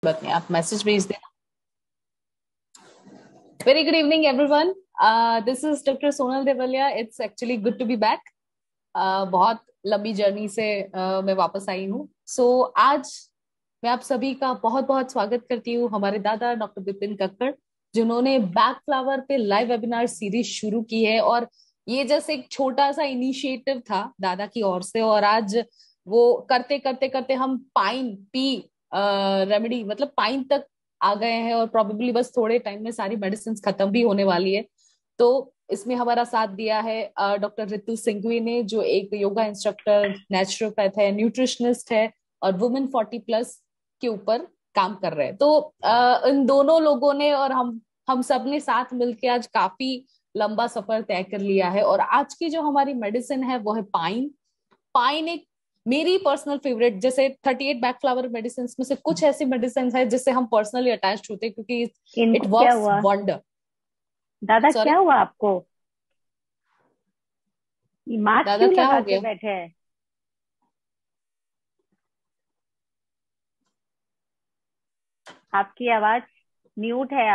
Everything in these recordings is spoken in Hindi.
बात नहीं, आप मैसेज भेज देना। Very good evening everyone. This is doctor Sonal Devalia. It's actually good to be back. बहुत लंबी जर्नी से मैं वापस आई हूँ। आज मैं आप सभी का बहुत बहुत स्वागत करती हूँ, हमारे दादा डॉक्टर विपिन कक्कड़, जिन्होंने बैक फ्लावर पे लाइव वेबिनार सीरीज शुरू की है। और ये जैसे एक छोटा सा इनिशिएटिव था दादा की ओर से, और आज वो करते करते करते हम पाइन पी रेमेडी मतलब पाइन तक आ गए हैं, और प्रोबेबली बस थोड़े टाइम में सारी मेडिसिन खत्म भी होने वाली है। तो इसमें हमारा साथ दिया है डॉक्टर रितु सिंघवी ने, जो एक योगा इंस्ट्रक्टर, नेचुरोपैथ है, न्यूट्रिशनिस्ट है, और वुमेन 40+ के ऊपर काम कर रहे हैं। तो इन दोनों लोगों ने और हम सब ने साथ मिलके आज काफी लंबा सफर तय कर लिया है। और आज की जो हमारी मेडिसिन है वो है पाइन। पाइन एक मेरी पर्सनल फेवरेट, जैसे 38 बैक फ्लावर मेडिसिन में से कुछ ऐसी मेडिसिन है जिससे हम पर्सनली अटैच्ड होते हैं, क्योंकि इट इनको क्या वर्क्स हुआ? वंडर। दादा सॉरी क्या हुआ आपको? ये मास्क दादा, क्यों क्या लगा हो के गया? बैठे हैं? आपकी आवाज म्यूट है।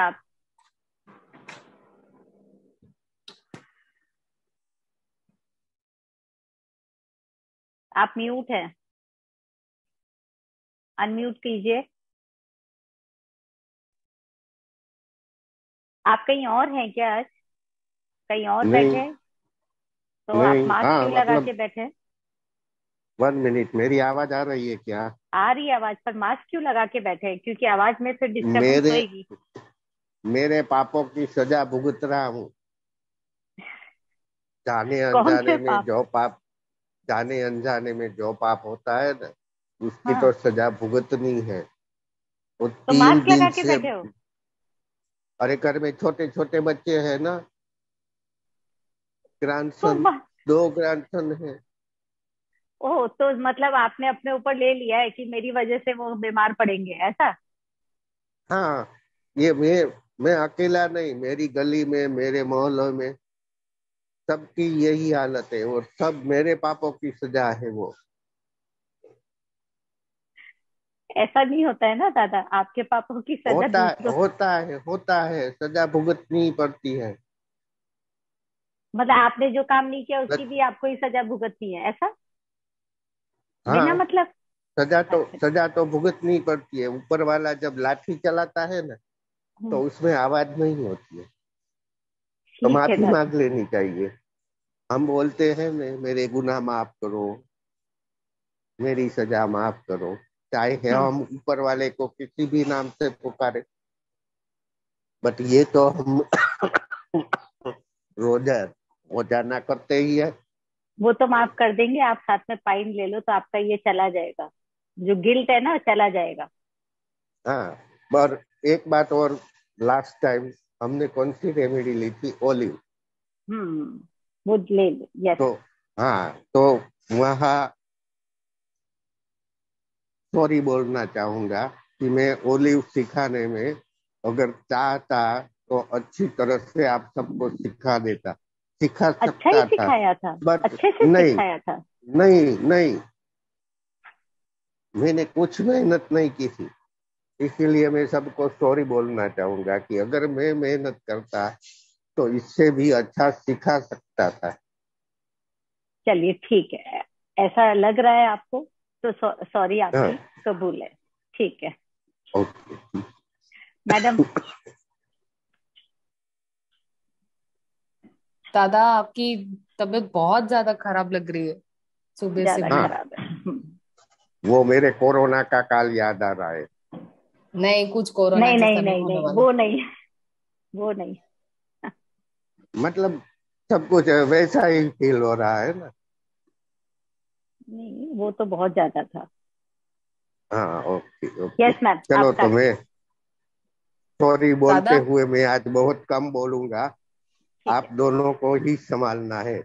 आप म्यूट है। अनम्यूट कीजिए। आप कहीं और हैं क्या आज? कहीं और बैठे नहीं। हैं? तो आप नहीं, मास्क हाँ, क्यों लगा के मतलब बैठे हैं? 1 मिनट, मेरी आवाज आ रही है क्या? आ रही है आवाज, पर मास्क क्यों लगा के बैठे हैं? क्योंकि आवाज में फिर डिस्टरबेंस मेरे होएगी। मेरे पापों की सजा भुगत रहा हूँ। जाने कौन अनजाने से में पाप? जो पाप जाने अनजाने में जो पाप होता है ना, उसकी तो हाँ, सजा भुगतनी है। वो तो 3 मास्क लगा दिन के से। बैठे हो? अरे, घर में छोटे छोटे बच्चे हैं ना। तो ग्रैंडसन, मा- 2 ग्रैंडसन है। ओह, तो मतलब आपने अपने ऊपर ले लिया है कि मेरी वजह से वो बीमार पड़ेंगे, ऐसा? हाँ, ये मैं अकेला नहीं, मेरी गली में, मेरे मोहल्ले में सबकी यही हालत है, और सब मेरे पापों की सजा है वो। ऐसा नहीं होता है ना दादा, आपके पापों की सजा होता दूसरों। होता है, सजा भुगतनी पड़ती है। मतलब आपने जो काम नहीं किया उसकी बट भी आपको ही सजा भुगतनी है, ऐसा? बिना हाँ, मतलब। अच्छा। सजा तो भुगतनी पड़ती है। ऊपर वाला जब लाठी चलाता है ना, तो हम्म। उसमें आवाज नहीं होती है, तो ठीक है माफी दादा। मांग लेनी चाहिए। हम बोलते हैं मेरे गुनाह माफ करो, मेरी सजा माफ करो, चाहे हम्म। हम ऊपर वाले को किसी भी नाम से पुकारे। बट ये तो हम रोजा रोजाना करते ही है। वो तो माफ कर देंगे, आप साथ में पाइन ले लो तो आपका ये चला जाएगा। जो गिल्ट है ना, चला जाएगा। हाँ, पर एक बात और। लास्ट टाइम हमने कौन सी रेमेडी ली थी? ओलिव। हम्म। वो ले लो, यस। तो हाँ, तो वहाँ सॉरी बोलना चाहूंगा कि मैं ओलिव सिखाने में अगर चाहता तो अच्छी तरह से आप सबको सिखा अच्छा ही सकता था। सिखाया था। बट अच्छे से नहीं, सिखाया था। नहीं, नहीं, मैंने कुछ मेहनत नहीं की थी। इसीलिए मैं सबको सॉरी बोलना चाहूंगा कि अगर मैं मेहनत करता तो इससे भी अच्छा सिखा सकता था। चलिए ठीक है, ऐसा लग रहा है आपको, तो सॉरी हाँ, आपकी कबूल है। ठीक है। ओके। मैडम। दादा, आपकी तबीयत बहुत ज्यादा खराब लग रही है सुबह से ज्यादा भी। हाँ, खराब है? वो मेरे कोरोना का काल याद आ रहा है। नहीं, कुछ कोरोना नहीं नहीं जैसा नहीं नहीं होने नहीं, वाला। वो नहीं। वो नहीं। मतलब सब कुछ वैसा ही फील हो रहा है ना। नहीं, वो तो बहुत ज्यादा था। हाँ, ओके, ओके। यस मैम, आप चलो, तो स्टार्ट मैं कीजिए। सॉरी बोलते दादा, हुए मैं आज बहुत कम बोलूंगा। ठीक आप है। दोनों को ही संभालना है,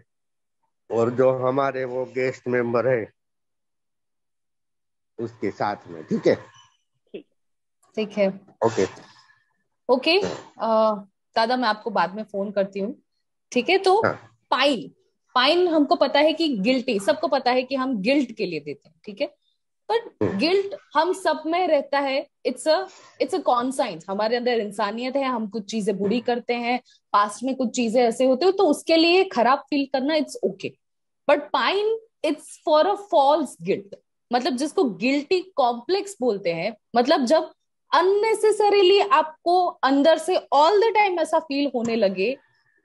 और जो हमारे वो गेस्ट मेंबर है उसके साथ में, ठीक है? ठीक ठीक है। ओके। ओके। दादा, मैं आपको बाद में फोन करती हूँ। ठीक है। तो हाँ, पाइन पाइन हमको पता है कि गिल्टी, सबको पता है कि हम गिल्ट के लिए देते हैं, ठीक है। पर गिल्ट हम सब में रहता है। इट्स अ कॉन्साइंस, हमारे अंदर इंसानियत है, हम कुछ चीजें बुरी करते हैं, पास्ट में कुछ चीजें ऐसे होते हो, तो उसके लिए खराब फील करना it's okay. But pine, it's for a false guilt, मतलब जिसको गिल्टी कॉम्प्लेक्स बोलते हैं, मतलब जब अननेसेसरीली आपको अंदर से ऑल द टाइम ऐसा फील होने लगे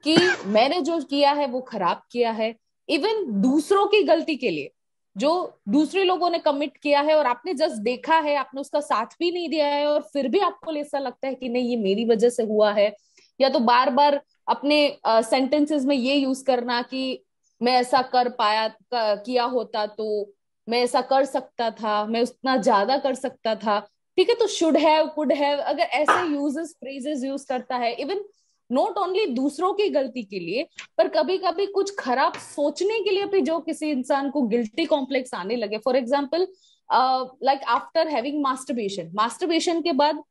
कि मैंने जो किया है वो खराब किया है। इवन दूसरों की गलती के लिए, जो दूसरे लोगों ने कमिट किया है और आपने जस्ट देखा है, आपने उसका साथ भी नहीं दिया है, और फिर भी आपको ऐसा लगता है कि नहीं ये मेरी वजह से हुआ है। या तो बार बार अपने सेंटेंसेस में ये यूज करना कि मैं ऐसा कर पाया, किया होता तो मैं ऐसा कर सकता था, मैं उतना ज्यादा कर सकता था। ठीक है, तो शुड हैव, कुड हैव, अगर ऐसे यूजेस फ्रेजेस यूज करता है, इवन नॉट ओनली दूसरों की गलती के लिए, पर कभी कभी कुछ खराब सोचने के लिए भी जो किसी इंसान को गिल्टी कॉम्प्लेक्स आने लगे। For example, like after having masturbation, masturbation के बाद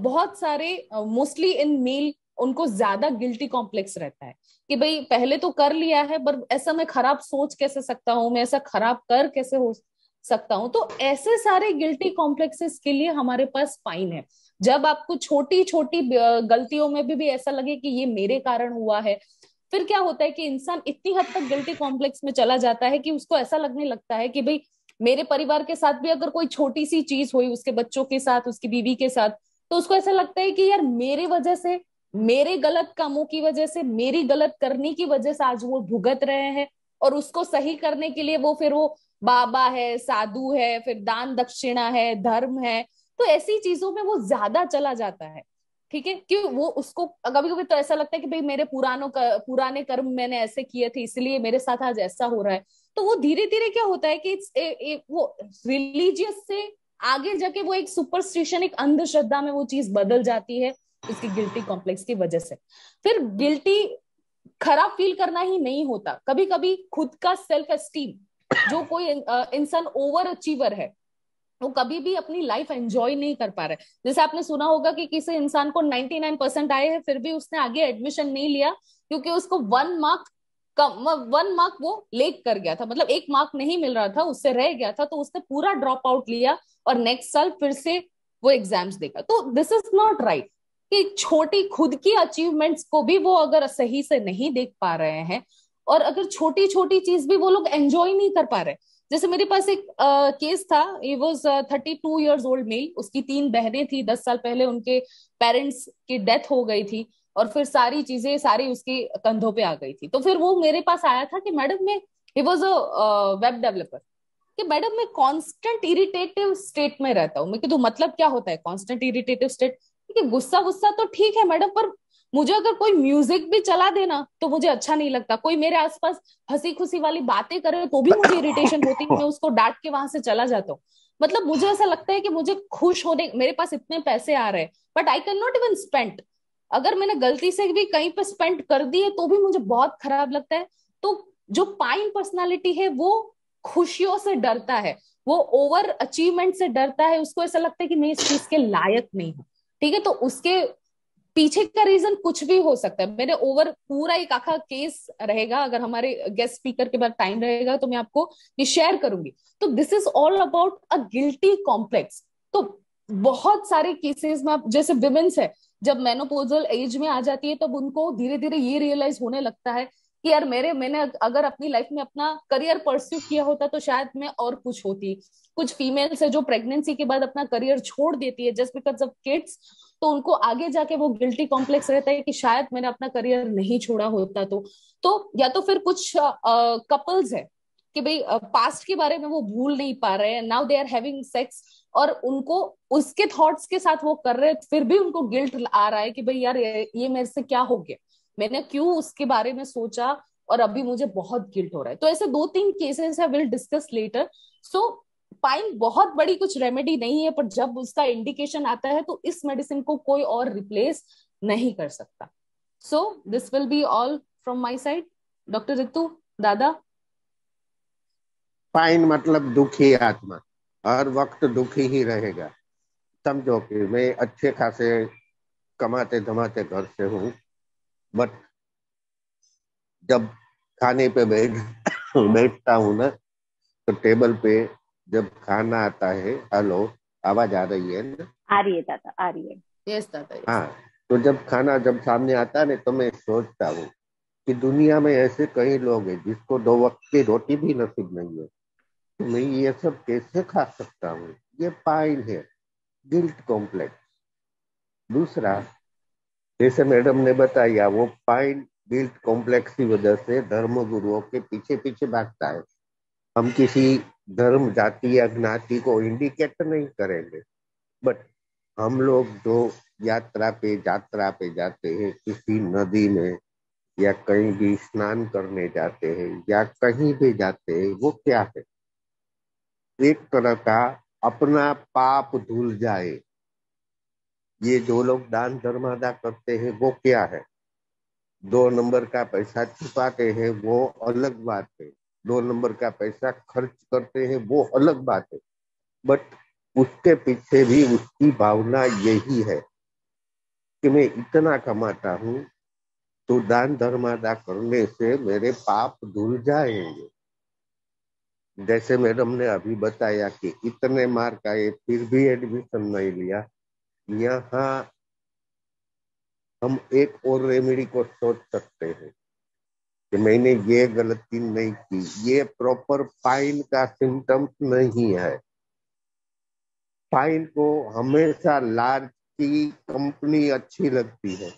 बहुत सारे, मोस्टली इन मेल, उनको ज्यादा गिल्टी कॉम्प्लेक्स रहता है कि भाई पहले तो कर लिया है, पर ऐसा मैं खराब सोच कैसे सकता हूँ, मैं ऐसा खराब कर कैसे हो सकता हूँ। तो ऐसे सारे गिल्टी कॉम्प्लेक्सेस के लिए हमारे पास फाइन है। जब आपको छोटी छोटी गलतियों में भी ऐसा लगे कि ये मेरे कारण हुआ है, फिर क्या होता है कि इंसान इतनी हद तक गिल्टी कॉम्प्लेक्स में चला जाता है कि उसको ऐसा लगने लगता है कि भाई मेरे परिवार के साथ भी अगर कोई छोटी सी चीज हुई, उसके बच्चों के साथ, उसकी बीवी के साथ, तो उसको ऐसा लगता है कि यार मेरे वजह से, मेरे गलत कामों की वजह से, मेरी गलत करने की वजह से आज वो भुगत रहे हैं। और उसको सही करने के लिए वो फिर वो बाबा है, साधु है, फिर दान दक्षिणा है, धर्म है, तो ऐसी चीजों में वो ज्यादा चला जाता है। ठीक है, कि वो उसको कभी कभी तो ऐसा लगता है कि भाई मेरे पुराने कर्म मैंने ऐसे किए थे, इसलिए मेरे साथ आज ऐसा हो रहा है। तो वो धीरे धीरे क्या होता है कि वो रिलीजियस से आगे जाके वो एक सुपरस्टिशन, एक अंधश्रद्धा में वो चीज बदल जाती है, इसकी गिल्टी कॉम्प्लेक्स की वजह से। फिर गिल्टी खराब फील करना ही नहीं होता, कभी कभी खुद का सेल्फ एस्टीम, जो कोई इंसान ओवर अचीवर है, वो कभी भी अपनी लाइफ एंजॉय नहीं कर पा रहे। जैसे आपने सुना होगा कि किसी इंसान को 99% आए हैं, फिर भी उसने आगे एडमिशन नहीं लिया, क्योंकि उसको 1 मार्क कम, 1 मार्क वो लेट कर गया था, मतलब 1 मार्क नहीं मिल रहा था, उससे रह गया था, तो उसने पूरा ड्रॉप आउट लिया और नेक्स्ट साल फिर से वो एग्जाम्स देगा। तो दिस इज नॉट राइट कि छोटी खुद की अचीवमेंट्स को भी वो अगर सही से नहीं देख पा रहे हैं, और अगर छोटी छोटी चीज भी वो लोग एंजॉय नहीं कर पा रहे। जैसे मेरे पास एक केस था, ये वॉज 32 years ओल्ड मेल, उसकी 3 बहनें थी, 10 साल पहले उनके पेरेंट्स की डेथ हो गई थी, और फिर सारी चीजें सारी उसके कंधों पे आ गई थी। तो फिर वो मेरे पास आया था कि मैडम मैं, he was a web developer, कि मैडम मैं कांस्टेंट इरिटेटिव स्टेट में रहता हूँ। मैं कि तो मतलब क्या होता है कांस्टेंट इरिटेटिव स्टेट? कि गुस्सा गुस्सा तो ठीक है मैडम, पर मुझे अगर कोई म्यूजिक भी चला देना तो मुझे अच्छा नहीं लगता, कोई मेरे आसपास हंसी खुशी वाली बातें करे तो भी मुझे इरिटेशन होती है, मैं उसको डांट के वहां से चला जाता हूँ। मतलब मुझे ऐसा लगता है कि मुझे खुश होने, मेरे पास इतने पैसे आ रहे हैं, but I can not even spend, अगर मैंने गलती से भी कहीं पे स्पेंड कर दिए तो भी मुझे बहुत खराब लगता है। तो जो पाइन पर्सनालिटी है वो खुशियों से डरता है, वो ओवर अचीवमेंट से डरता है, उसको ऐसा लगता है कि मैं इस चीज के लायक नहीं हूँ। ठीक है, तो उसके पीछे का रीजन कुछ भी हो सकता है। मैंने ओवर पूरा एक आखा केस रहेगा, अगर हमारे गेस्ट स्पीकर के बाद टाइम रहेगा तो मैं आपको ये शेयर करूंगी। तो this is all about a guilty complex. तो बहुत सारे केसेस में, आप जैसे विमेन्स है, जब मेनोपोजल एज में आ जाती है तब उनको धीरे धीरे ये रियलाइज होने लगता है कि यार मैंने अगर अपनी लाइफ में अपना करियर परस्यू किया होता तो शायद मैं और कुछ होती। कुछ फीमेल्स है जो प्रेगनेंसी के बाद अपना करियर छोड़ देती है जस्ट बिकॉज ऑफ किड्स, तो उनको आगे जाके वो गिल्टी कॉम्प्लेक्स रहता है कि शायद मैंने अपना करियर नहीं छोड़ा होता तो या तो फिर कुछ कपल्स है कि भाई पास्ट के बारे में वो भूल नहीं पा रहे हैं, now they are having sex, और उनको उसके थॉट्स के साथ वो कर रहे हैं, फिर भी उनको गिल्ट आ रहा है कि भाई यार ये मेरे से क्या हो गया, मैंने क्यों उसके बारे में सोचा और अभी मुझे बहुत गिल्ट हो रहा है। तो ऐसे 2-3 केसेस है, will discuss later. So pine बहुत बड़ी कुछ रेमेडी नहीं है, पर जब उसका इंडिकेशन आता है तो इस मेडिसिन को कोई और रिप्लेस नहीं कर सकता। So this will be all from my side. Doctor Ritu, दादा। पाइन मतलब दुखी आत्मा, हर वक्त दुखी ही रहेगा। समझो कि मैं अच्छे खासे कमाते धमाते घर से हूँ, बट जब खाने पे बैठता हूँ ना, तो टेबल पे जब खाना आता है, हेलो, आवाज आ रही है ना? आ रही है दादा, आ रही है। यस दादा, यस। हाँ। तो जब खाना जब सामने आता है ना, तो मैं सोचता हूँ कि दुनिया में ऐसे कई लोग हैं जिसको 2 वक्त की रोटी भी नसीब नहीं है, तो मैं ये सब कैसे खा सकता हूँ? ये पाइन है, गिल्ट कॉम्प्लेक्स। दूसरा, जैसे मैडम ने बताया, वो पाइन गिल्ट कॉम्प्लेक्स की वजह से धर्म गुरुओं के पीछे पीछे भागता है। हम किसी धर्म, जाति या ज्ञाति को इंडिकेट नहीं करेंगे, बट हम लोग जो यात्रा पे जाते हैं, किसी नदी में या कहीं भी स्नान करने जाते हैं या कहीं भी जाते हैं, वो क्या है? एक तरह का अपना पाप धुल जाए। ये जो लोग दान धर्म अदा करते हैं, वो क्या है? 2 नंबर का पैसा छुपाते हैं, वो अलग बात है। 2 नंबर का पैसा खर्च करते हैं, वो अलग बात है। बट उसके पीछे भी उसकी भावना यही है कि मैं इतना कमाता हूँ, तो दान धर्म अदा करने से मेरे पाप धुल जाएंगे। जैसे मैडम ने अभी बताया कि इतने मार्क आए फिर भी एडमिशन नहीं लिया, यहाँ हम एक और रेमेडी को सोच सकते हैं कि मैंने ये गलती नहीं की। ये प्रॉपर पाइन का सिम्टम्स नहीं है। पाइन को हमेशा लार्ज की कंपनी अच्छी लगती है।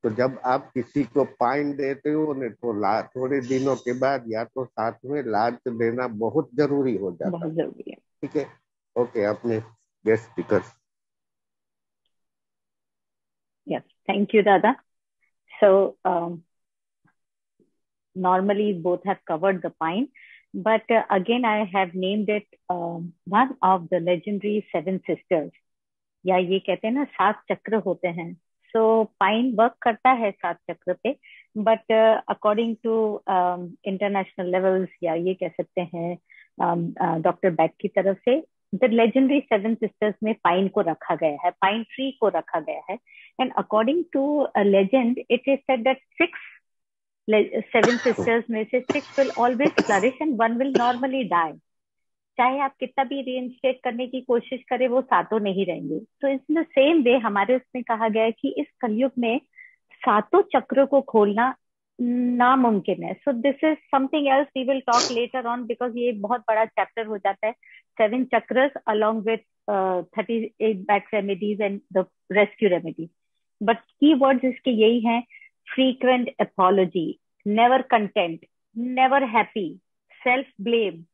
तो जब आप किसी को पाइन देते हो ने, तो थोड़े दिनों के बाद या तो साथ में लार्ज देना बहुत जरूरी हो जाता बहुत है। जरूरी है। ठीक है, ओके, आपने guest speaker. Yes, thank you दादा। So normally both have covered the pine, but again I have named it one of the legendary seven sisters, या ये कहते हैं ना 7 चक्र होते हैं। सो पाइन वर्क करता है 7 चक्र पे, but according to international levels, या ये कह सकते हैं डॉक्टर बैक की तरफ से, द लेजेंडरी 7 सिस्टर्स में पाइन को रखा गया है, पाइन ट्री को रखा गया है। And according to legend it is said that 7 sisters में से 6 will always flourish and 1 will normally die. चाहे आप कितना भी रीइंस्टेट करने की कोशिश करें, वो सातों नहीं रहेंगे। तो इन द सेम वे हमारे उसमें कहा गया है कि इस कलयुग में 7 चक्रों को खोलना नामुमकिन है। So this is something else we will talk later on, because ये बहुत बड़ा चैप्टर हो जाता है। 7 chakras along with 38 Bach remedies and the rescue remedies. But key words इसके यही हैं: frequent apology, never content, never happy, self blame.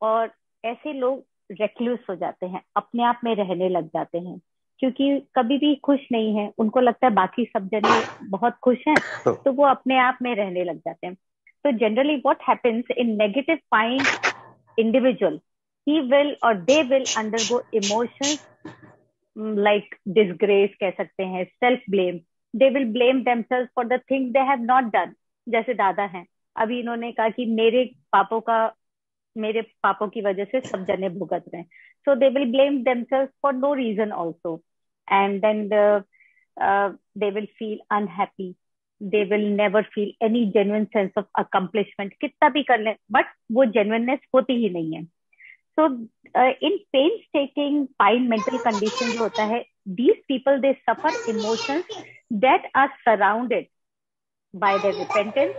और ऐसे लोग रेक्लूस हो जाते हैं, अपने आप में रहने लग जाते हैं, क्योंकि कभी भी खुश नहीं है। उनको लगता है बाकी सब जने बहुत खुश हैं, तो वो अपने आप में रहने लग जाते हैं। तो generally what happens in negative pine individual, he will or they will undergo emotions like disgrace, कह सकते हैं, self blame. They will blame themselves for the things they have not done। जैसे दादा हैं, अभी इन्होंने कहा कि मेरे पापों की वजह से सब जने भुगत रहे हैं। So they will blame themselves for no reason also, and then they will feel unhappy. They will never feel any genuine sense of accomplishment. कितना भी कर ले, बट वो जेन्युइननेस होती ही नहीं है। So in pain pine mental condition जो होता है, these people they suffer emotions that are surrounded by the repentance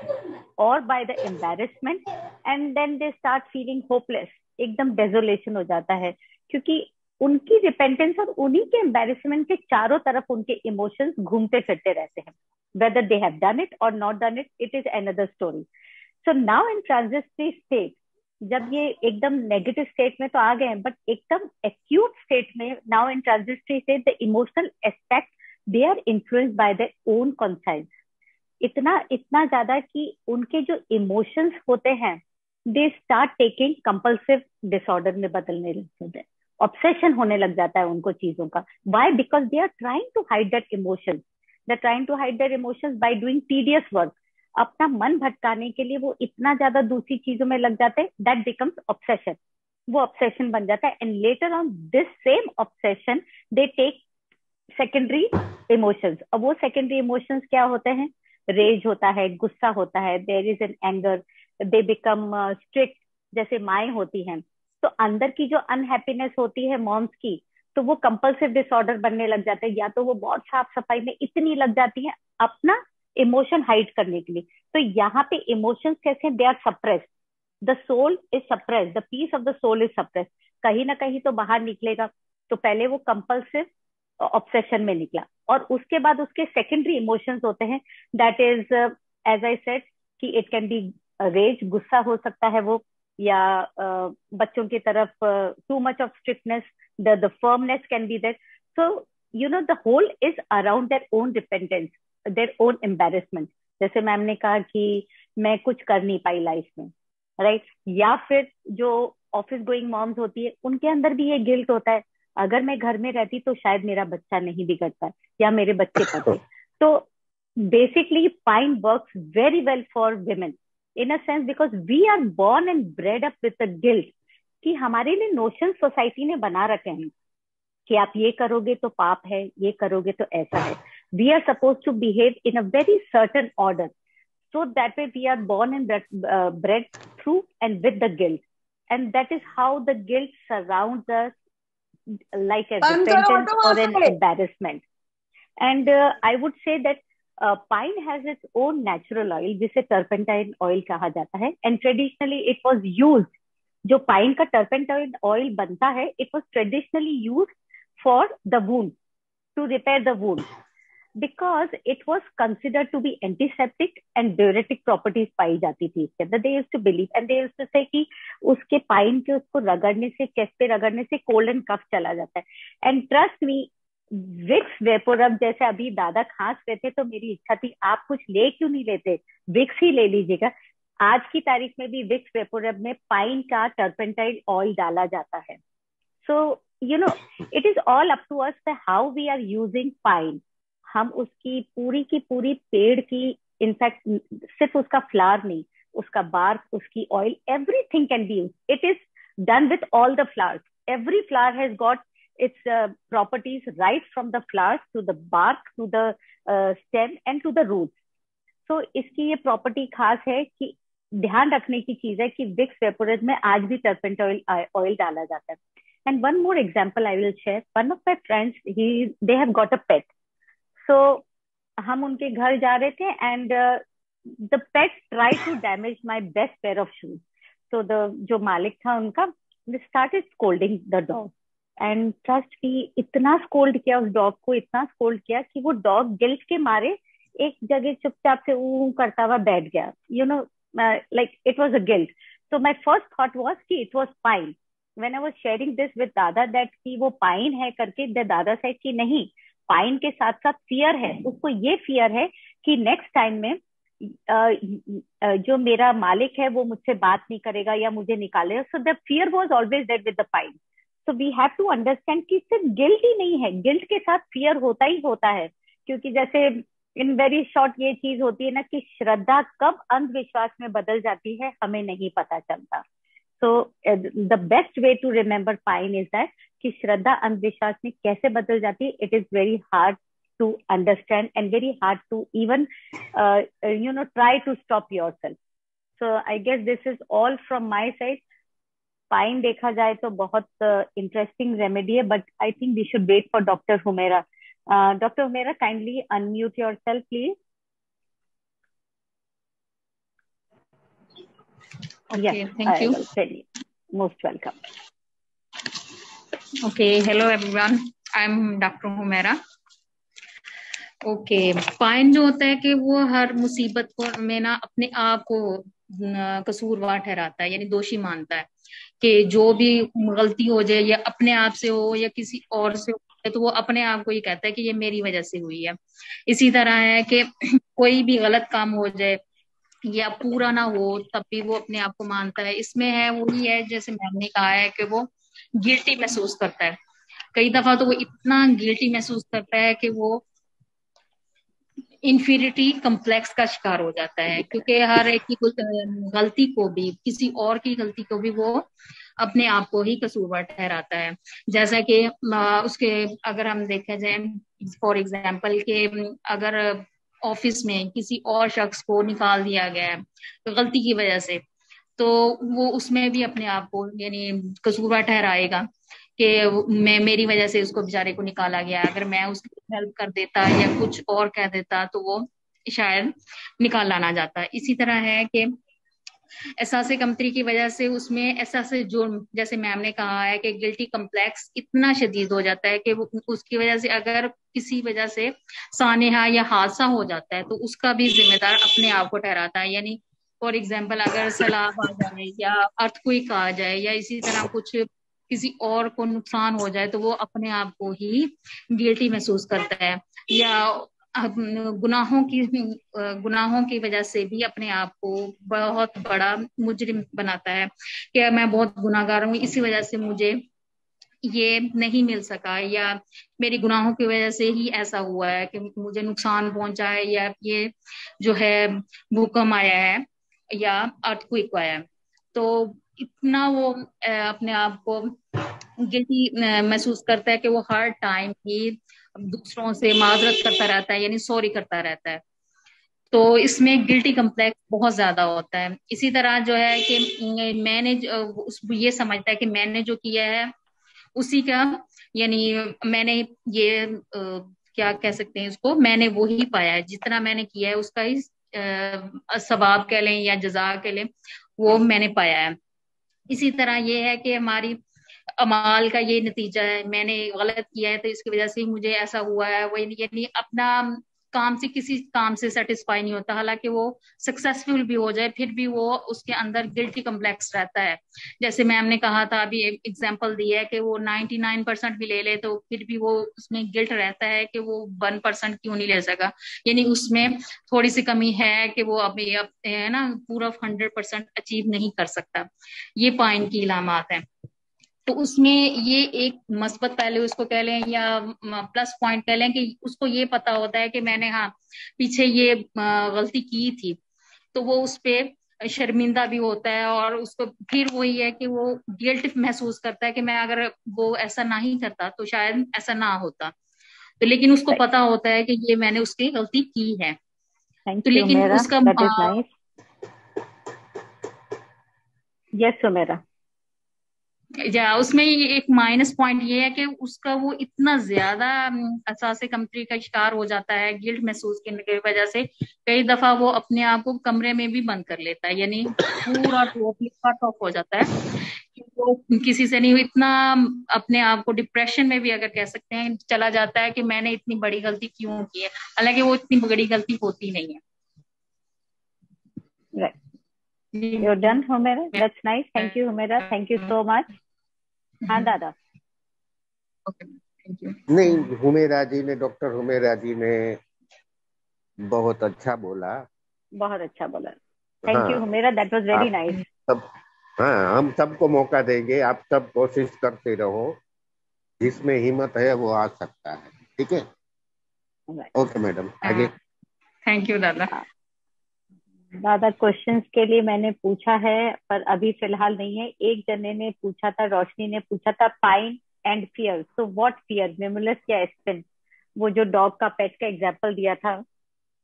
or by the embarrassment, and then they start feeling hopeless। एकदम desolation हो जाता है, क्योंकि उनकी रिपेंटेंस और उन्हीं के एम्बेरसमेंट के चारों तरफ उनके इमोशंस घूमते फिरते रहते हैं। whether they have done it or not done it, it is another story। so now in transitory state, जब ये एकदम नेगेटिव स्टेट में तो आ गए हैं, बट एकदम एक्यूट स्टेट में, now in transitory state, the emotional aspect they are influenced by their own conscience. इतना ज्यादा कि उनके जो इमोशंस होते हैं, they start taking compulsive disorder में बदलने लगते हैं। ऑब्सेशन होने लग जाता है उनको चीजों का। Why? Because they are trying to hide that emotions. They are trying to hide their emotions by doing tedious work. अपना मन भटकाने के लिए वो इतना ज्यादा दूसरी चीजों में लग जाते हैं, दैट बिकम्स ऑब्सेशन। वो ऑब्सेशन बन जाता है, and later on this same obsession they take secondary emotions. अब वो सेकेंडरी इमोशंस क्या होते हैं? रेज होता है, गुस्सा होता है, there is an anger, they become strict, जैसे माएँ होती हैं। तो तो अंदर की जो अनहैप्पीनेस होती है मॉम्स की, तो वो कंपल्सिव डिसऑर्डर बनने लग जाते हैं, या तो वो बहुत साफ सफाई में इतनी लग जाती है अपना इमोशन हाइड करने के लिए। तो यहाँ पे इमोशंस कैसे, they are suppressed, the soul is suppressed, the peace of the soul is suppressed, कहीं ना कहीं तो बाहर निकलेगा। तो पहले वो कंपल्सिव ऑब्सेशन में निकला, और उसके बाद उसके सेकेंडरी इमोशंस होते हैं, that is as I said कि इट कैन बी रेज, गुस्सा हो सकता है वो, या बच्चों की तरफ too much of strictness, the firmness can be there. So the whole is around their own dependence, their own embarrassment. जैसे मैम ने कहा कि मैं कुछ कर नहीं पाई लाइफ में, राइट या फिर जो ऑफिस गोइंग मॉम्स होती है उनके अंदर भी ये गिल्ट होता है, अगर मैं घर में रहती तो शायद मेरा बच्चा नहीं बिगड़ता या मेरे बच्चे पढ़ते। तो basically pine works very well for women in a sense, because we are born and bred up with the guilt कि हमारे लिए नोशन सोसाइटी ने बना रखे हैं कि आप ये करोगे तो पाप है, ये करोगे तो ऐसा है। We are suppose to behave in a very certain order, so that way we are born and bred through and with the guilt, and that is how the guilt surrounds us like a repentance or an embarrassment. And I would say that pine has its own natural oil, जिसे turpentine oil कहा जाता है, and traditionally it was used, जो पाइन का टर्पेंटाइन ऑयल बनता है, it was traditionally used for the wound, to repair the wound, because it was considered to be antiseptic and diuretic properties पाई जाती थी इसके अंदर। They used to believe and they used to say कि उसके पाइन के उसको रगड़ने से, चेस्ट पे रगड़ने से कोल्ड एंड कफ चला जाता है। And trust me, Vicks VapoRub जैसे अभी दादा खांस रहे थे तो मेरी इच्छा थी आप कुछ ले क्यों नहीं लेते, विक्स ही ले लीजिएगा। आज की तारीख में भी विक्स वेपोरब में पाइन का टर्पेंटाइल ऑयल डाला जाता है। So it is all up to us how we are using pine. हम उसकी पूरी पेड़ की, इनफैक्ट सिर्फ उसका फ्लावर नहीं, उसका बार्क, उसकी oil, everything can be use. It is done with all the flowers, every flower has got its properties right from the flowers to the bark to the stem and to the roots. So इसकी ये प्रॉपर्टी खास है कि ध्यान रखने की चीज है कि विक्स वेपोरेज में आज भी टर्पेंटाइल ऑयल डाला जाता है। And one more example I will share, one of my friends they have got a pet. So हम उनके घर जा रहे थे and the pet try to damage my best pair of shoes. So जो मालिक था उनका, they started scolding the dog, and trust की इतना स्कोल्ड किया उस डॉग को, इतना स्कोल्ड किया कि वो डॉग गिल्ट के मारे एक जगह चुपचाप से करता हुआ बैठ गया। like it was a guilt. So my first thought was कि it was pine. When I was sharing this with दादा that कि वो pine है करके, the दादा said कि नहीं, pine के साथ साथ fear है। उसको ये fear है कि next time में जो मेरा मालिक है वो मुझसे बात नहीं करेगा या मुझे निकालेगा। So the fear was always there with the pine. So we have to understand कि सिर्फ गिल्ट ही नहीं है, गिल्ट के साथ फियर होता ही होता है। क्योंकि जैसे इन वेरी शॉर्ट ये चीज होती है ना कि श्रद्धा कब अंधविश्वास में बदल जाती है हमें नहीं पता चलता। So the best way to remember pine is that कि श्रद्धा अंधविश्वास में कैसे बदल जाती है। It is very hard to understand and very hard to even try to stop yourself. So I guess this is all from my side. Pine देखा जाए तो बहुत इंटरेस्टिंग रेमेडी है, but I think we should wait for doctor Humera. Dr. Humera, kindly unmute yourself, please. Okay, yes, thank you. I will tell you. Most welcome. Okay, hello everyone. I'm Dr. Humera. Okay, pine जो होता है कि वो हर मुसीबत को में ना अपने आप को कसूरवार ठहराता है, यानी दोषी मानता है कि जो भी गलती हो जाए या अपने आप से हो या किसी और से हो, तो वो अपने आप को ही कहता है कि ये मेरी वजह से हुई है। इसी तरह है कि कोई भी गलत काम हो जाए या पूरा ना हो तब भी वो अपने आप को मानता है। इसमें है वही है जैसे मैंने कहा है कि वो गिल्टी महसूस करता है। कई दफा तो वो इतना गिल्टी महसूस करता है कि वो इन्फीरिटी कम्प्लेक्स का शिकार हो जाता है, क्योंकि हर एक की गलती को भी, किसी और की गलती को भी वो अपने आप को ही कसूरवार ठहराता है। जैसा कि उसके अगर हम देखा जाए फॉर एग्जांपल कि अगर ऑफिस में किसी और शख्स को निकाल दिया गया है तो गलती की वजह से, तो वो उसमें भी अपने आप को यानी कसूरवार ठहराएगा कि मैं मेरी वजह से उसको बेचारे को निकाला गया, अगर मैं उसकी हेल्प कर देता या कुछ और कह देता तो वो शायद निकाला ना जाता। इसी तरह है कि एहसास कमतरी की वजह से उसमें एहसास जुर्म, जैसे मैम ने कहा है कि गिल्टी कम्प्लेक्स इतना शदीद हो जाता है कि वो उसकी वजह से अगर किसी वजह से सानेहा या हादसा हो जाता है तो उसका भी जिम्मेदार अपने आप को ठहराता है। यानी फॉर एग्जाम्पल अगर सैलाब आ जाए या अर्थक्वेक आ जाए या इसी तरह कुछ किसी और को नुकसान हो जाए तो वो अपने आप को ही गिल्टी महसूस करता है, या गुनाहों की वजह से भी अपने आप को बहुत बड़ा मुजरिम बनाता है कि मैं बहुत गुनाहगार हूँ, इसी वजह से मुझे ये नहीं मिल सका, या मेरी गुनाहों की वजह से ही ऐसा हुआ है कि मुझे नुकसान पहुंचा है, या ये जो है भूकंप आया है या अर्थक्वेक आया है। तो इतना वो अपने आप को गिल्टी महसूस करता है कि वो हर टाइम ही दूसरों से माजरत करता रहता है, यानी सॉरी करता रहता है। तो इसमें गिल्टी कम्प्लेक्स बहुत ज्यादा होता है। इसी तरह जो है कि ये समझता है कि मैंने जो किया है उसी का, यानी मैंने ये क्या कह सकते हैं इसको, मैंने वो ही पाया है, जितना मैंने किया है उसका ही सवाब कह लें या जजा कह लें, वो मैंने पाया है। इसी तरह ये है कि हमारी अमाल का ये नतीजा है, मैंने गलत किया है तो इसकी वजह से मुझे ऐसा हुआ है। वो यानी अपना काम से किसी काम से सेटिस्फाई नहीं होता, हालांकि वो सक्सेसफुल भी हो जाए फिर भी वो उसके अंदर गिल्टी कम्प्लेक्स रहता है। जैसे मैम ने कहा था अभी एग्जांपल दिया है कि वो 99% भी ले ले तो फिर भी वो उसमें गिल्ट रहता है कि वो 1% क्यों नहीं ले सका, यानी उसमें थोड़ी सी कमी है कि वो अभी है ना पूरा 100% अचीव नहीं कर सकता। ये पॉइंट की इलामात है। तो उसमें ये एक मस्बत पहले उसको कह लें या प्लस पॉइंट कह लें कि उसको ये पता होता है कि मैंने हाँ पीछे ये गलती की थी, तो वो उस पे शर्मिंदा भी होता है और उसको फिर वही है कि वो गिल्ट महसूस करता है कि मैं अगर वो ऐसा नहीं करता तो शायद ऐसा ना होता। तो लेकिन उसको पता होता है कि ये मैंने उसकी गलती की है। थैंक तो यू लेकिन मेरा, उसका दैट इज नाइस। यस मेरा, या उसमें एक माइनस पॉइंट ये है कि उसका वो इतना ज्यादा असासे कमतरी का शिकार हो जाता है गिल्ट महसूस करने की वजह से, कई दफा वो अपने आप को कमरे में भी बंद कर लेता है, यानी पूरा टोटली कट ऑफ हो जाता है कि वो किसी से नहीं, इतना अपने आप को डिप्रेशन में भी अगर कह सकते हैं चला जाता है कि मैंने इतनी बड़ी गलती क्यों की है, हालांकि वो इतनी बड़ी गलती होती नहीं है। Right, you're done Humaira, that's nice, thank you Humaira, thank you so much। हाँ दादा। नहीं, हुमेरा जी ने, डॉक्टर हुमेरा जी ने बहुत अच्छा बोला, बहुत अच्छा बोला, थैंक यू हाँ, Humera, that was very nice. सब, हाँ, हम सबको मौका देंगे, आप सब कोशिश करते रहो, जिसमें हिम्मत है वो आ सकता है, ठीक है। ओके मैडम, आगे। थैंक यू दादा। दादा क्वेश्चंस के लिए मैंने पूछा है पर अभी फिलहाल नहीं है। एक जने ने पूछा था, रोशनी ने पूछा था pine and fear, so what fear, mimulus या एस्पेन? वो जो डॉग का पेट का एग्जांपल दिया था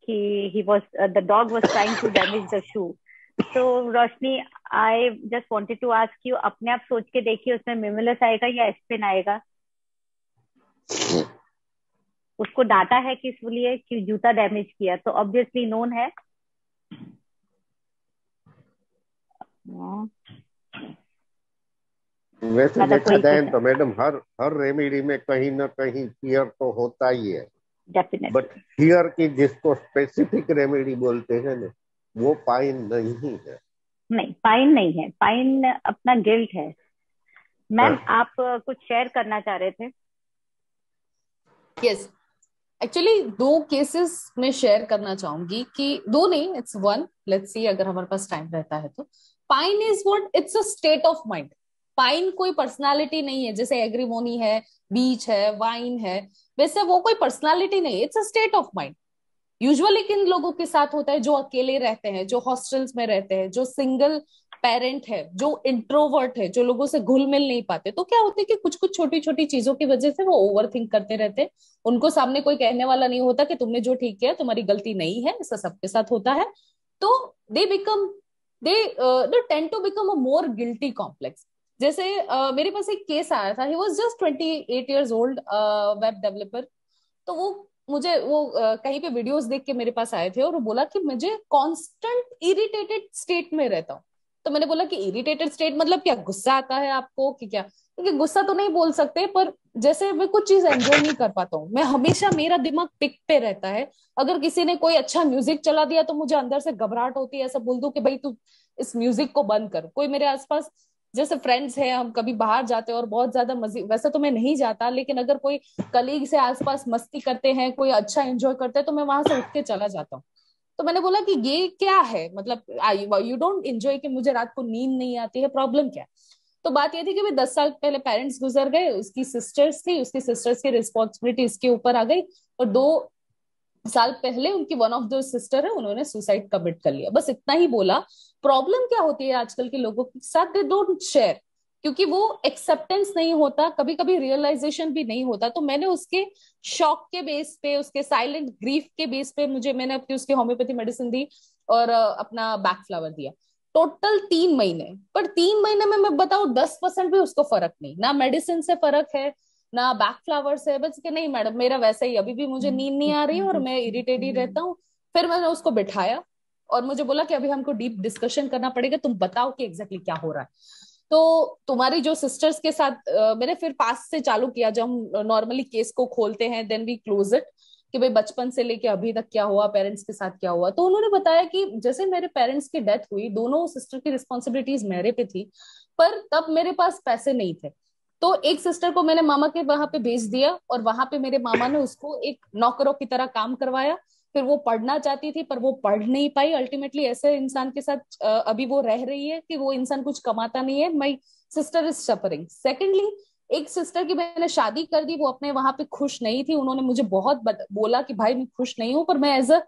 कि he was the dog was trying to damage the shoe, so Roshni I just wanted to ask you, अपने आप सोच के देखिए उसमें मिमुलस आएगा या एस्पेन आएगा? उसको डांटा है किस लिए कि जूता डैमेज किया, तो ऑब्वियसली नोन है। वैसे देखा जाए तो मैडम हर रेमेडी में कहीं ना कहीं फियर तो होता ही है, डेफिनेटली, बट फियर की जिसको स्पेसिफिक रेमेडी बोलते हैं ना, वो पाइन नहीं है। नहीं, पाइन नहीं है, पाइन अपना गिल्ट है। मैम आप कुछ शेयर करना चाह रहे थे? यस, एक्चुअली दो केसेस में शेयर करना चाहूंगी, कि दो नहीं, इट्स वन, लेट्स सी अगर हमारे पास टाइम रहता है तो। Pine is what, it's a state of mind. Pine कोई पर्सनालिटी नहीं है, जैसे एग्रीमोनी है, बीच है, वाइन है, वैसे वो कोई पर्सनालिटी नहीं है, it's a state of mind. Usually किन लोगों के साथ होता है? जो अकेले रहते हैं, जो हॉस्टल्स में रहते हैं, जो सिंगल पेरेंट है, जो इंट्रोवर्ट है, जो लोगों से घुल मिल नहीं पाते, तो क्या होता है कि कुछ कुछ छोटी छोटी चीजों की वजह से वो ओवर थिंक करते रहते हैं। उनको सामने कोई कहने वाला नहीं होता कि तुमने जो ठीक किया तुम्हारी गलती नहीं है, ऐसा सबके साथ होता है। तो they become they tend to become a more guilty complex. जैसे मेरे पास एक केस आया था, he was just 28 years old, web developer. तो वो मुझे वो कहीं पे वीडियोस देख के मेरे पास आए थे और वो बोला कि मुझे कांस्टेंट इरिटेटेड स्टेट में रहता हूँ। तो मैंने बोला कि इरिटेटेड स्टेट मतलब क्या, गुस्सा आता है आपको कि क्या? क्योंकि गुस्सा तो नहीं बोल सकते, पर जैसे मैं कुछ चीज एंजॉय नहीं कर पाता हूँ, मैं हमेशा, मेरा दिमाग पिक पे रहता है। अगर किसी ने कोई अच्छा म्यूजिक चला दिया तो मुझे अंदर से घबराहट होती है, ऐसा बोल दो कि भाई तू इस म्यूजिक को बंद कर। कोई मेरे आसपास जैसे फ्रेंड्स हैं, हम कभी बाहर जाते हैं और बहुत ज्यादा मजे, वैसे तो मैं नहीं जाता, लेकिन अगर कोई कलीग से आसपास मस्ती करते हैं, कोई अच्छा एंजॉय करते हैं, तो मैं वहां से उठ के चला जाता हूँ। तो मैंने बोला कि ये क्या है, मतलब यू डोंट एंजॉय कि मुझे रात को नींद नहीं आती है, प्रॉब्लम क्या है? तो बात ये थी कि भाई 10 साल पहले पेरेंट्स गुजर गए, उसकी सिस्टर्स थी, उसकी सिस्टर्स की रिस्पॉन्सिबिलिटी इसके ऊपर आ गई, और 2 साल पहले उनकी वन ऑफ द सिस्टर है, उन्होंने सुसाइड कमिट कर लिया। बस इतना ही बोला। प्रॉब्लम क्या होती है आजकल के लोगों के साथ, दे डोंट शेयर, क्योंकि वो एक्सेप्टेंस नहीं होता, कभी कभी रियलाइजेशन भी नहीं होता। तो मैंने उसके शॉक के बेस पे, उसके साइलेंट ग्रीफ के बेस पे, मैंने अपनी उसकी होम्योपैथी मेडिसिन दी और अपना बैक फ्लावर दिया। टोटल 3 महीने, पर 3 महीने में मैं बताऊं 10% भी उसको फर्क नहीं, ना मेडिसिन से फर्क है ना बैक फ्लावर से। बस कि नहीं मैडम, मेरा वैसे ही, अभी भी मुझे नींद नहीं आ रही है और मैं इरिटेट ही रहता हूँ। फिर मैंने उसको बिठाया और मुझे बोला कि अभी हमको डीप डिस्कशन करना पड़ेगा, तुम बताओ कि एग्जैक्टली क्या हो रहा है। तो तुम्हारी जो सिस्टर्स के साथ मैंने फिर पास से चालू किया, जब हम नॉर्मली केस को खोलते हैं देन वी क्लोज इट, कि भाई बचपन से लेके अभी तक क्या हुआ, पेरेंट्स के साथ क्या हुआ। तो उन्होंने बताया कि जैसे मेरे पेरेंट्स की डेथ हुई, दोनों सिस्टर की रिस्पॉन्सिबिलिटीज मेरे पे थी, पर तब मेरे पास पैसे नहीं थे। तो एक सिस्टर को मैंने मामा के वहां पे भेज दिया, और वहां पे मेरे मामा ने उसको एक नौकरों की तरह काम करवाया। फिर वो पढ़ना चाहती थी पर वो पढ़ नहीं पाई। अल्टीमेटली ऐसे इंसान के साथ अभी वो रह रही है कि वो इंसान कुछ कमाता नहीं है। My sister is suffering. Secondly, एक सिस्टर की मैंने शादी कर दी, वो अपने वहां पे खुश नहीं थी। उन्होंने मुझे बहुत बोला कि भाई मैं खुश नहीं हूँ, पर मैं एज अ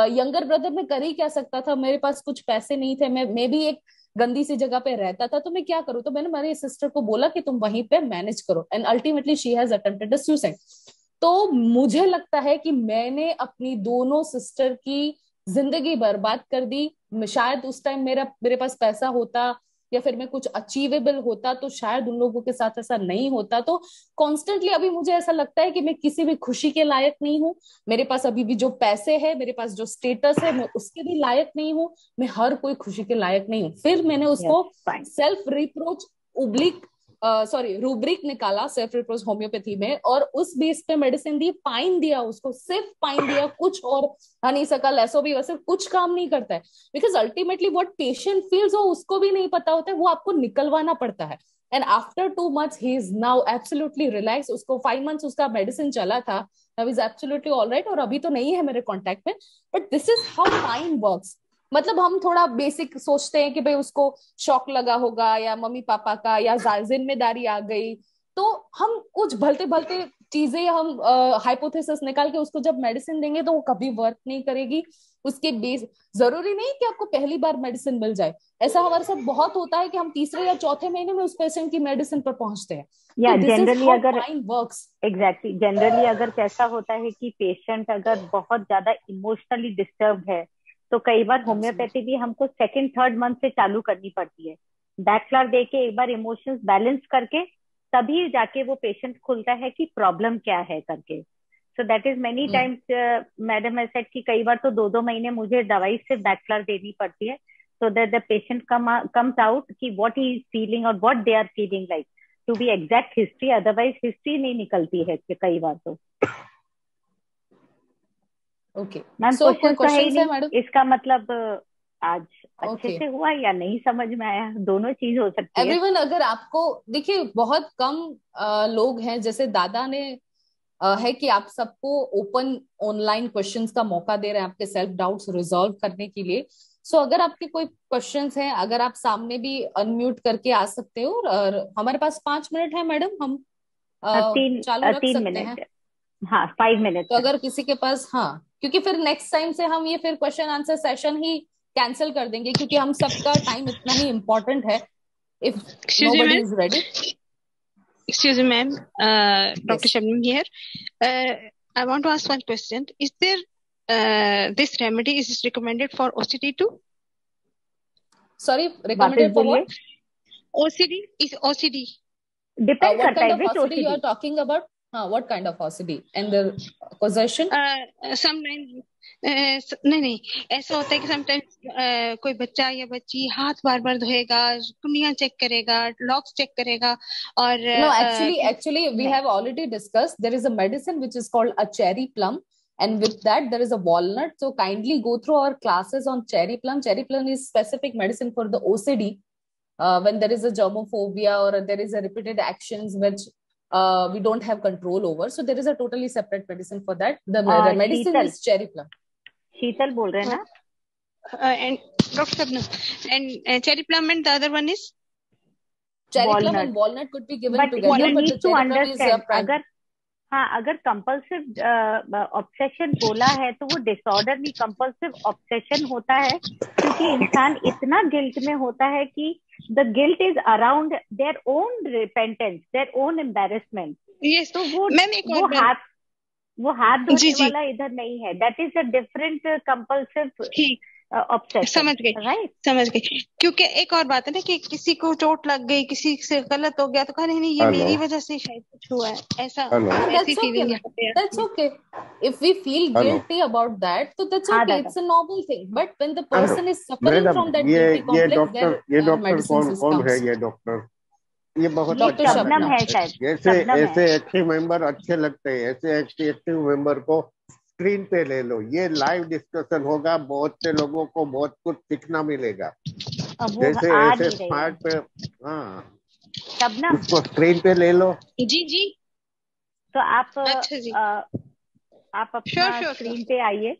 यंगर ब्रदर में कर ही क्या सकता था, मेरे पास कुछ पैसे नहीं थे, मैं भी एक गंदी सी जगह पे रहता था, तो मैं क्या करूँ। तो मैंने मेरी सिस्टर को बोला कि तुम वहीं पे मैनेज करो, and ultimately she has attempted suicide. तो मुझे लगता है कि मैंने अपनी दोनों सिस्टर की जिंदगी बर्बाद कर दी। शायद उस टाइम मेरे पास पैसा होता या फिर मैं कुछ अचीवेबल होता तो शायद उन लोगों के साथ ऐसा नहीं होता। तो कॉन्स्टेंटली अभी मुझे ऐसा लगता है कि मैं किसी भी खुशी के लायक नहीं हूँ। मेरे पास अभी भी जो पैसे है, मेरे पास जो स्टेटस है, मैं उसके भी लायक नहीं हूँ। मैं हर कोई खुशी के लायक नहीं हूँ। फिर मैंने यस, उसको fine. Self reproach oblique sorry rubric निकाला सेल्फ रिप्रोच होम्योपैथी में, और उस बेस पे मेडिसिन दी। पाइन दिया उसको, सिर्फ पाइन दिया, कुछ और हनी सकल एसओ भी वैसे कुछ काम नहीं करता है। Because ultimately what patient feels वो उसको भी नहीं पता होता है, वो आपको निकलवाना पड़ता है। And after 2 months he is now absolutely relax. उसको 5 months उसका मेडिसिन चला था, now is absolutely all right, और अभी तो नहीं है मेरे कॉन्टेक्ट में। But this is how pine works. मतलब हम थोड़ा बेसिक सोचते हैं कि भाई उसको शौक लगा होगा, या मम्मी पापा का, या जिम्मेदारी आ गई, तो हम कुछ भलते भलते चीजें हम हाइपोथेसिस निकाल के उसको जब मेडिसिन देंगे तो वो कभी वर्क नहीं करेगी। उसके बेस, जरूरी नहीं कि आपको पहली बार मेडिसिन मिल जाए। ऐसा हमारे साथ बहुत होता है कि हम तीसरे या चौथे महीने में उस पेशेंट की मेडिसिन पर पहुंचते हैं। या तो दिस इज जनरली हाउ अगर पाइन वर्क्स। एग्जैक्टली जनरली अगर कैसा होता है कि पेशेंट अगर बहुत ज्यादा इमोशनली डिस्टर्ब है, तो कई बार होम्योपैथी भी हमको सेकंड थर्ड मंथ से चालू करनी पड़ती है। बैकफ्लावर दे के एक बार इमोशंस बैलेंस करके तभी जाके वो पेशेंट खुलता है कि प्रॉब्लम क्या है करके। So that is many times madam ऐसे कि कई बार तो 2-2 महीने मुझे दवाई से बैकफ्लावर देनी पड़ती है, so that the patient comes out कि व्हाट ही इज फीलिंग और what they are feeling like, to be exact history. Otherwise history नहीं निकलती है कि कई बार तो। ओके, मैम सो कोई क्वेश्चन तो है ही क्वेश्चन है नहीं, मैडम? इसका मतलब आज अच्छे ओके से हुआ या नहीं समझ में आया, दोनों चीज हो सकती है। एवरीवन, अगर आपको, देखिए बहुत कम लोग हैं, जैसे दादा ने है कि आप सबको ओपन ऑनलाइन क्वेश्चंस का मौका दे रहे हैं आपके सेल्फ डाउट्स रिजॉल्व करने के लिए। सो अगर आपके कोई क्वेश्चंस हैं, अगर आप सामने भी अनम्यूट करके आ सकते हो, और हमारे पास 5 मिनट है मैडम, हम चालू रख तीन सकते हैं। मिनट हाँ 5 मिनट्स तो है। अगर किसी के पास, हाँ, क्योंकि फिर नेक्स्ट टाइम से हम ये फिर क्वेश्चन आंसर सेशन ही कैंसिल कर देंगे, क्योंकि हम सबका टाइम इतना ही इम्पोर्टेंट है। If Excuse me, nobody ma'am. is ready. Excuse me, ma'am. Dr. Yes. Shabnam here. I want to ask one question. Is there this remedy is recommended for OCD too? Sorry, वापस recommended for बोलिए। what? OCD is OCD. Depend What करता kind है of which OCD you OCD. are talking about? What kind of OCD and the causation? Sometimes नहीं नहीं, ऐसा होता है कि समटाइम्स कोई बच्चा या बच्ची हाथ बार बार धोएगा, कुंडियां चेक करेगा, लॉक्स चेक करेगा, और No, actually, we नहीं, have already discussed. There is a medicine which is called a cherry plum, and with that there is a walnut. So kindly go through our classes on cherry plum. Cherry plum is specific medicine for the OCD. When there is a germophobia or there is a repeated actions which we don't have control over, so there is a totally separate medicine for that. The medicine Sheetal, is cherry plum. शीतल बोल रहे हैं ना? and Dr. Shabnam, and cherry plum, and the other one is Cherry plum Walnut. and walnut could be given but together, you but the need to cherry plum is understand, prime. अगर हाँ, अगर कंपल्सिव ऑब्सेशन बोला है तो वो डिसऑर्डर नहीं, कंपल्सिव ऑब्सेशन होता है क्योंकि इंसान इतना गिल्ट में होता है कि the guilt is around their own repentance, their own embarrassment. yes. तो मैम एक और बात, वो हाथ धोने जी जी, वाला इधर नहीं है, that is a different compulsive ठीक, ऑब्सेशन, समझ गई, राइट? समझ गई। क्योंकि एक और बात है ना कि किसी को चोट लग गई, किसी से गलत हो गया, तो कहा नहीं नहीं, ये हेलो मेरी वजह से शायद कुछ हुआ है, ऐसा हेलो No, ऐसी that's okay. फीलिंग यहाँ पे That's आती है। okay. If we feel hello guilty about that, so that's हाँ okay. दादा, It's a normal thing. But when the hello person is suffering madam, from that ये guilty ये complex, डॉक्टर their ये डॉक्टर medicines कौन is कौन है? comes. ये डॉक्टर ये बहुत ये Dr. अच्छा शबनम लगता Shabnam. है, शायद है। ऐसे शबनम है। ऐसे एक्टिव मेंबर अच्छे लगते हैं। ऐसे एक्टिव मेंबर को स्क्रीन पे ले लो, ये लाइव डिस्कशन होगा, बहुत से लोगों को बहुत कुछ सीखना मिलेगा। अब वो जैसे आ ऐसे नहीं रहे स्मार्ट हैं। पे, हाँ, शबनम, उसको स्क्रीन पे ले लो। जी जी, तो आप अच्छा जी, आप श्योर अपना श्योर स्क्रीन पे आइए।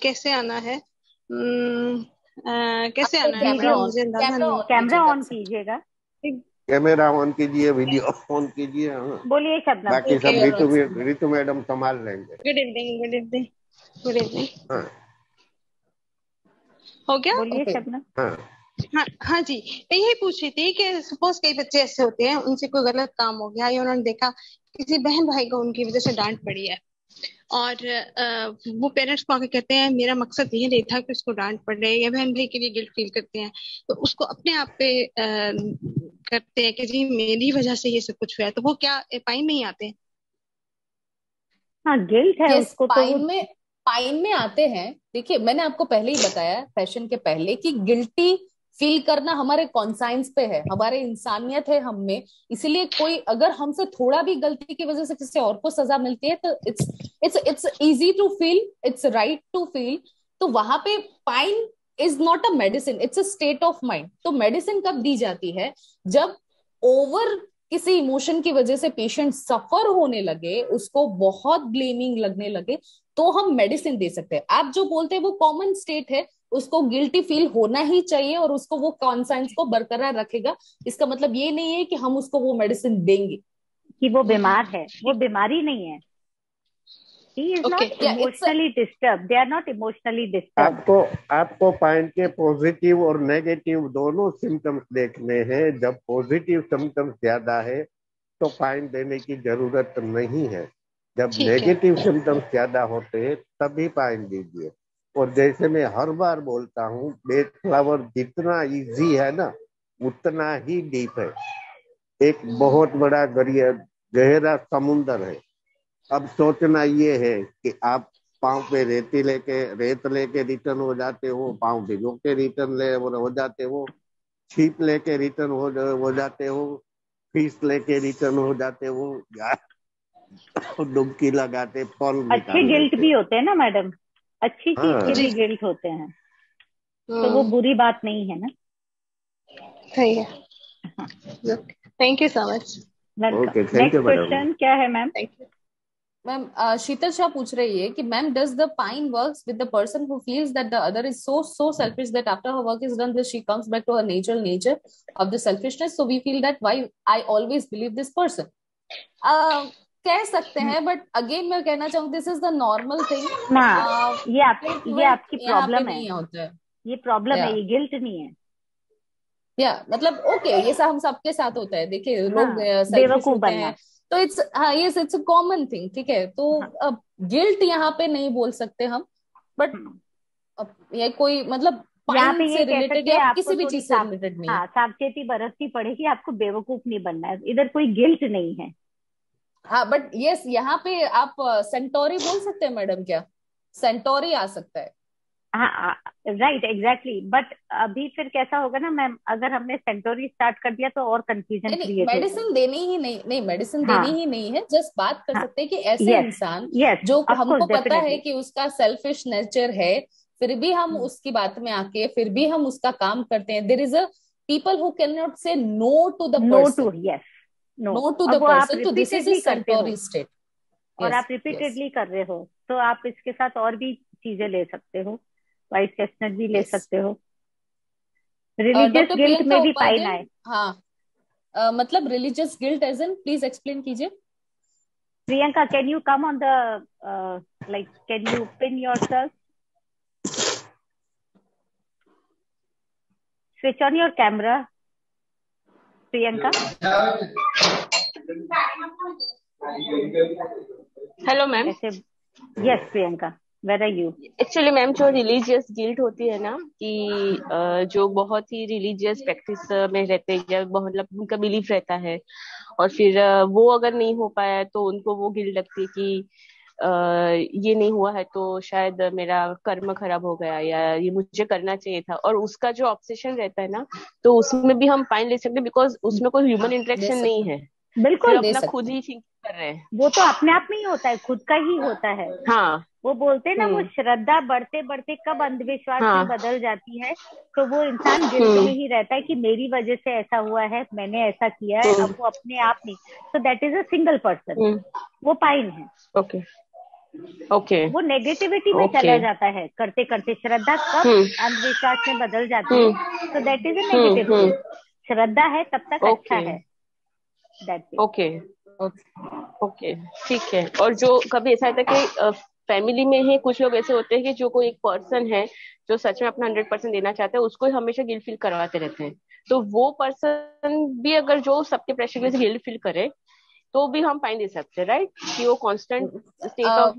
कैसे आना है? कैसे आपको आना है कैमरा मैडम, ऑन मुझे अंदाजा कैमरा नहीं ऑन कैमरा कीजिएगा ऑन सब। कीजिएगा, कैमरा ऑन कीजिए, वीडियो ऑन कीजिए। हाँ, बोलिए शबनम। बाकी ओके। सब Clear on screen. Ritu madam संभाल लेंगे। Good evening, good evening, good evening. हाँ हो गया? बोलिए Okay. शबनम। हाँ हाँ हाँ जी, मैं यही पूछ रही थी कि सपोज कई बच्चे ऐसे होते हैं, उनसे कोई गलत काम हो गया या उन्होंने देखा किसी बहन भाई को उनकी वजह से डांट पड़ी है, और वो पेरेंट्स को आके कहते हैं मेरा मकसद ये नहीं था कि उसको डांट पड़ रही है, या बहन भाई के लिए गिल्ट फील करते हैं, तो उसको अपने आप पे करते हैं कि जी मेरी वजह से ये सब कुछ हुआ है, तो वो क्या पाइन में ही आते हैं? हाँ, गिल्ट है Yes, उसको तो वो पाइन में आते हैं। देखिए, मैंने आपको पहले ही बताया सेशन के पहले कि गिल्टी फील करना हमारे कॉन्साइंस पे है, हमारे इंसानियत है हम में। इसीलिए कोई अगर हमसे थोड़ा भी गलती की वजह से किसी और को सजा मिलती है तो it's easy to feel, it's right to feel. तो वहां पे pine is not a medicine, it's a state of mind. तो मेडिसिन कब दी जाती है? जब ओवर किसी इमोशन की वजह से पेशेंट सफर होने लगे, उसको बहुत ब्लेमिंग लगने लगे, तो हम मेडिसिन दे सकते हैं। आप जो बोलते हैं वो कॉमन स्टेट है, उसको गिल्टी फील होना ही चाहिए और उसको वो कॉन्साइंस को बरकरार रखेगा। इसका मतलब ये नहीं है कि हम उसको वो मेडिसिन देंगे कि वो बीमार है, वो बीमारी नहीं है। He is okay, not emotionally disturbed. They are not emotionally disturbed. आपको पाइन के पॉजिटिव और नेगेटिव दोनों सिम्टम्स देखने हैं। जब पॉजिटिव सिम्टम्स ज्यादा है तो पाइन देने की जरूरत नहीं है। जब ठीक है। नेगेटिव सिम्टम्स ज्यादा होते हैं तभी पाइन दीजिए। और जैसे मैं हर बार बोलता हूँ, बेड फ्लावर जितना इजी है ना उतना ही डीप है। एक बहुत बड़ा गहरा समुंदर है। अब सोचना ये है कि आप पाँव पे रेत लेके रिटर्न हो जाते हो, पाँव भिगो के रिटर्न हो जाते हो, छिप लेके रिटर्न हो जाते हो, फीस लेके रिटर्न हो जाते हो, डुबकी लगाते पल अच्छे गिल्ट भी होते हैं ना मैडम, अच्छी चीज हाँ। के भी गिल्ट होते हैं, तो वो बुरी बात नहीं है ना। सही है। Thank you so much. Welcome. Okay, thank you, next madam. Question क्या है ma'am? Thank you ma'am. Sheetal Shah पूछ रही है कि ma'am, does the pine works with the person who feels that the other is so selfish that after her work is done this she comes back to her natural nature of the selfishness, so we feel that why I always believe this person. कह सकते हैं, बट अगेन मैं कहना चाहूँ this is the normal thing ना, ये आपकी यहाँ पे प्रॉब्लम है, नहीं होता है। ये प्रॉब्लम है, Yeah. ये गिल्ट नहीं है। या मतलब ओके, ये सब हम सबके साथ होता है। देखिए, लोग हाँ, सेल्फिश बेवकूफ होते बनना। हैं, तो इट्स हाँ yes it's a common thing. ठीक है, तो हाँ। अब गिल्ट यहाँ पे नहीं बोल सकते हम, बट ये कोई मतलब यहाँ पे पाइन ये से कह रिलेटेड सकते हैं या आपको किसी भी थोड़ी चीज से रिलेटेड नहीं है। हाँ, सावचेती बरतनी पड़ेगी, आपको बेवकूफ नहीं बनना है, इधर कोई गिल्ट नहीं है। हाँ बट यस, यहाँ पे आप सेंटोरी बोल सकते हैं मैडम क्या? सेंटोरी आ सकता है। हाँ राइट, एग्जैक्टली, बट अभी फिर कैसा होगा ना मैम, अगर हमने सेंटोरी स्टार्ट कर दिया तो और कंफ्यूजन नहीं नहीं, क्रिएट हो मेडिसिन जाएगी। देनी ही नहीं, नहीं मेडिसिन देनी हाँ ही नहीं है, जस्ट बात कर हाँ, सकते हैं कि ऐसे यस इंसान यस, जो ऑफ कोर्स, हमको पता है डेफिनेटली। कि उसका सेल्फिश नेचर है, फिर भी हम उसकी बात में आके फिर भी हम उसका काम करते हैं। There is a people who can not say no to the no to, person, yes, no, no to और द वो आप पर्सन, तो दिस इज अ रिपीटेडली करते हो, सेंटोरी स्टेट। और यस आप यस रिपीटेडली कर रहे हो, तो आप इसके साथ और भी चीजें ले सकते हो, वाइस चेस्टनट भी ले यस। सकते हो। रिलीजियस डॉक्टर गिल्ट प्रियंका में भी पाइन उपाध्याय, आए। हाँ मतलब religious guilt as in, please explain कीजिए। Priyanka, can you come on the, like can you pin yourself, switch on your camera, Priyanka. Hello ma'am. ऐसे, yes Priyanka, where are you? Actually ma'am, जो रिलीजियस गिल्ट होती है ना, कि जो बहुत ही रिलीजियस प्रैक्टिस में रहते हैं, या मतलब उनका बिलीफ रहता है, और फिर वो अगर नहीं हो पाया तो उनको वो गिल्ट लगती है कि ये नहीं हुआ है तो शायद मेरा कर्म खराब हो गया, या ये मुझे करना चाहिए था, और उसका जो ऑब्सेशन रहता है ना, तो उसमें भी हम पाइन ले सकते हैं, बिकॉज उसमें कोई ह्यूमन दे इंटरेक्शन नहीं सकते है, हैं, सिर्फ बिल्कुल, दे अपना सकते खुद हैं। ही थिंक कर रहे हैं। वो तो अपने आप में ही होता है, खुद का ही होता है। हाँ। वो बोलते हैं ना, वो हम्म। श्रद्धा बढ़ते बढ़ते कब अंधविश्वास में हाँ। बदल जाती है, तो वो इंसान गिल्ट में ही रहता है कि मेरी वजह से ऐसा हुआ है, मैंने ऐसा किया है। हम्म। अब वो अपने आप नहीं, तो that is a single person, hmm. वो पाइन है। ओके। ओके। वो नेगेटिविटी में ओके। चला जाता है करते करते, श्रद्धा कब हम्म। अंधविश्वास में बदल जाती है, हम्म। तो that is a negative guilt. Hmm. Shraddha है तब तक अच्छा ओके। है, दैट्स इट। ओके। ओके। ठीक है। और जो कभी ऐसा होता है कि फैमिली में ही कुछ लोग ऐसे होते हैं कि जो कोई एक पर्सन है जो सच में अपना 100% देना चाहता है, उसको ही हमेशा गिल्ट फील करवाते रहते हैं, तो वो पर्सन भी अगर जो सबके प्रेशर की वजह से गिल्ट फील करे, तो भी हम फाइन दे सकते हैं, राइट, कि वो कांस्टेंट स्टेट ऑफ